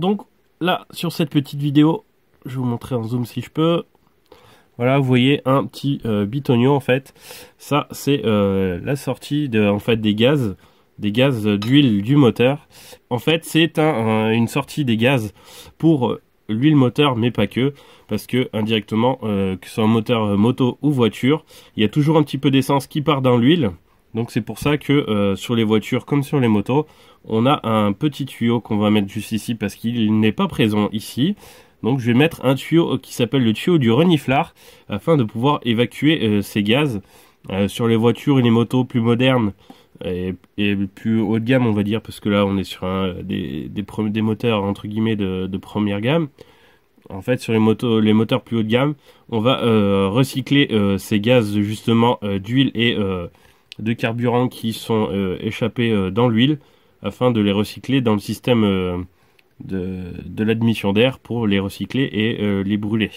Donc là, sur cette petite vidéo, je vais vous montrer en zoom si je peux. Voilà, vous voyez un petit bitonio en fait. Ça, c'est la sortie des gaz d'huile du moteur. En fait, c'est une sortie des gaz pour l'huile moteur, mais pas que, parce que indirectement, que ce soit un moteur moto ou voiture, il y a toujours un petit peu d'essence qui part dans l'huile. Donc c'est pour ça que sur les voitures comme sur les motos, on a un petit tuyau qu'on va mettre juste ici parce qu'il n'est pas présent ici. Donc je vais mettre un tuyau qui s'appelle le tuyau du reniflard afin de pouvoir évacuer ces gaz. Sur les voitures et les motos plus modernes et plus haut de gamme, on va dire, parce que là on est sur des moteurs entre guillemets de première gamme. En fait, sur les moteurs plus haut de gamme, on va recycler ces gaz justement d'huile et de carburant qui sont échappés dans l'huile afin de les recycler dans le système de l'admission d'air pour les recycler et les brûler.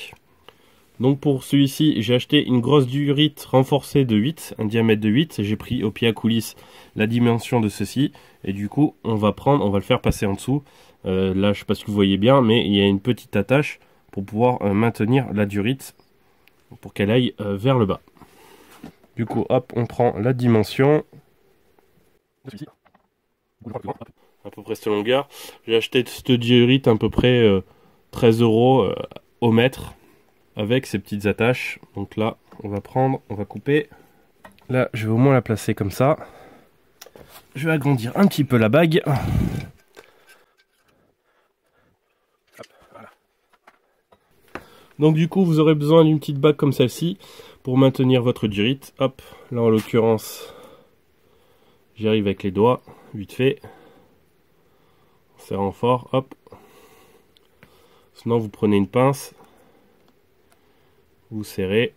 Donc pour celui-ci, j'ai acheté une grosse durite renforcée de 8, un diamètre de 8. J'ai pris au pied à coulisse la dimension de ceci. Et du coup, on va le faire passer en dessous. Là, je sais pas si vous voyez bien, mais il y a une petite attache pour pouvoir maintenir la durite pour qu'elle aille vers le bas. Du coup, hop, on prend la dimension. À peu près cette longueur. J'ai acheté cette durite à peu près 13 € au mètre. Avec ces petites attaches. Donc là, on va couper. Là, je vais au moins la placer comme ça. Je vais agrandir un petit peu la bague. Hop, voilà. Donc du coup, vous aurez besoin d'une petite bague comme celle-ci pour maintenir votre durite. Hop, là en l'occurrence, j'y arrive avec les doigts, vite fait. En serrant fort, hop. Sinon, vous prenez une pince. Vous serrez,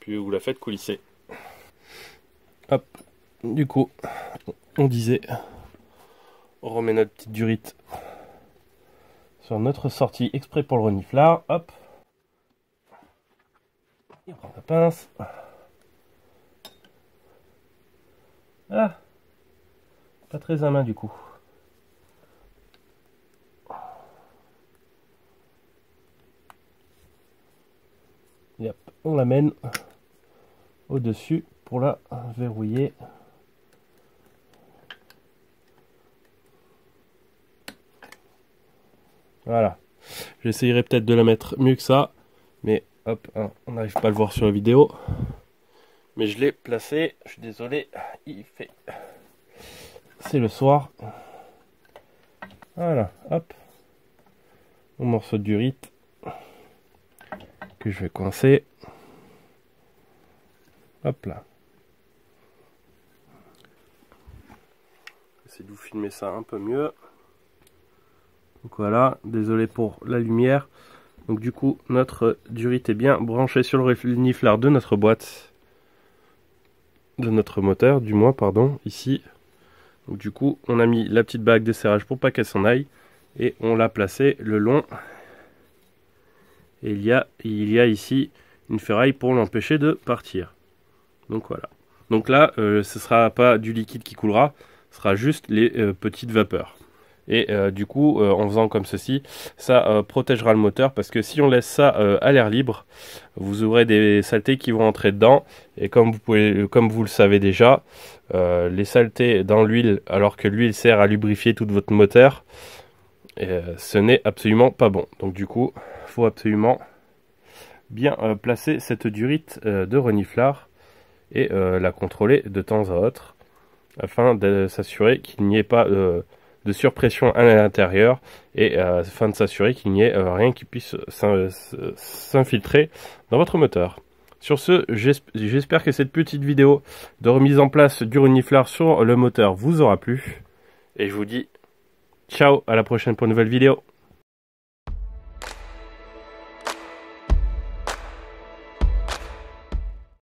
puis vous la faites coulisser. Hop, du coup, on disait, on remet notre petite durite sur notre sortie exprès pour le reniflard. Hop, et on prend la pince. Ah, pas très à main du coup. Et hop, on l'amène au-dessus pour la verrouiller. Voilà. J'essayerai peut-être de la mettre mieux que ça. Mais hop, hein, on n'arrive pas à le voir sur la vidéo. Mais je l'ai placé. Je suis désolé. C'est le soir. Voilà, hop. Mon morceau de durite. Que je vais coincer. Hop là. J'essaie de vous filmer ça un peu mieux. Donc voilà, désolé pour la lumière. Donc du coup, notre durite est bien branchée sur le reniflard de notre boîte. De notre moteur, du moins, pardon, ici. Donc du coup, on a mis la petite bague de serrage pour pas qu'elle s'en aille. Et on l'a placée le long. Et il y a ici une ferraille pour l'empêcher de partir. Donc voilà. Donc là, ce ne sera pas du liquide qui coulera, ce sera juste les petites vapeurs. Et du coup, en faisant comme ceci, ça protégera le moteur parce que si on laisse ça à l'air libre, vous aurez des saletés qui vont entrer dedans. Et comme vous le savez déjà, les saletés dans l'huile, alors que l'huile sert à lubrifier tout votre moteur, ce n'est absolument pas bon. Donc du coup, il faut absolument bien placer cette durite de reniflard et la contrôler de temps à autre afin de s'assurer qu'il n'y ait pas de surpression à l'intérieur et afin de s'assurer qu'il n'y ait rien qui puisse s'infiltrer dans votre moteur. Sur ce, j'espère que cette petite vidéo de remise en place du reniflard sur le moteur vous aura plu et je vous dis ciao, à la prochaine pour une nouvelle vidéo.